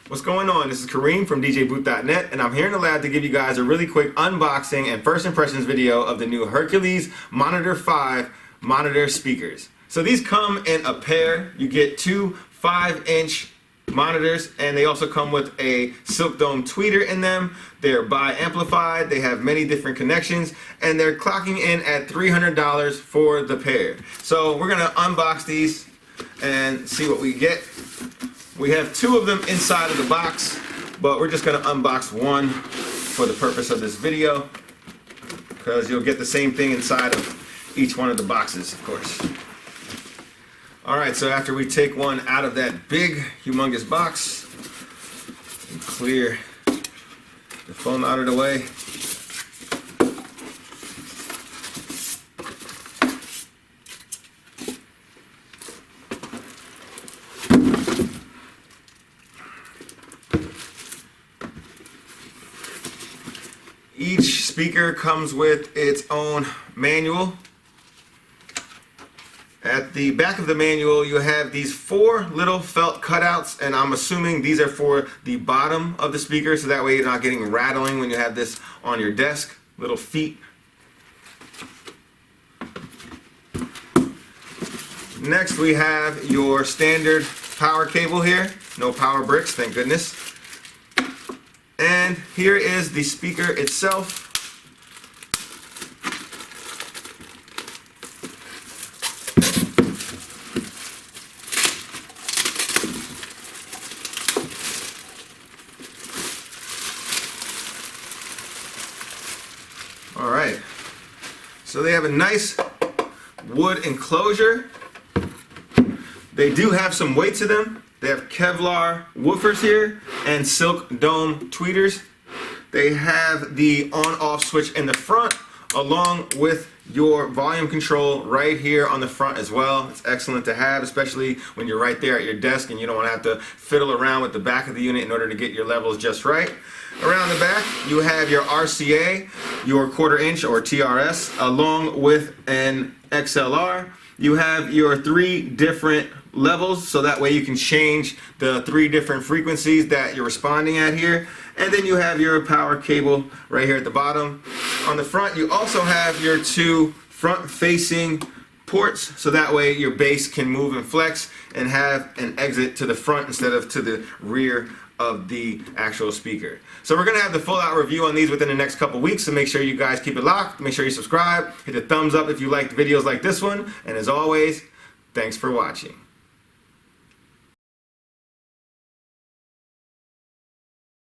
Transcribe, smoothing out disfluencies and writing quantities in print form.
What's going on? This is Kareem from DJBooth.net, and I'm here in the lab to give you guys a really quick unboxing and first impressions video of the new Hercules Monitor 5 monitor speakers. So these come in a pair. You get two 5-inch monitors, and they also come with a silk dome tweeter in them. They're bi-amplified, they have many different connections, and they're clocking in at $300 for the pair. So we're gonna unbox these and see what we get. We have two of them inside of the box, but we're just gonna unbox one for the purpose of this video, because you'll get the same thing inside of each one of the boxes, of course. Alright, so after we take one out of that big, humongous box, and clear the foam out of the way, each speaker comes with its own manual. At the back of the manual, you have these four little felt cutouts, and I'm assuming these are for the bottom of the speaker, so that way you're not getting rattling when you have this on your desk. Little feet. Next, we have your standard power cable here. No power bricks, thank goodness. And here is the speaker itself. Alright, so they have a nice wood enclosure. They do have some weight to them. They have kevlar woofers here and silk dome tweeters. They have the on-off switch in the front, along with your volume control right here on the front as well. It's excellent to have, especially when you're right there at your desk and you don't want to have to fiddle around with the back of the unit in order to get your levels just right. Around the back, you have your RCA, your 1/4 inch or TRS, along with an XLR. You have your 3 different levels, so that way you can change the 3 different frequencies that you're responding at here. And then you have your power cable right here at the bottom. On the front, you also have your 2 front-facing ports, so that way your bass can move and flex and have an exit to the front instead of to the rear of the actual speaker. So we're going to have the full out review on these within the next couple weeks, so make sure you guys keep it locked, make sure you subscribe, hit the thumbs up if you liked videos like this one, and as always, thanks for watching.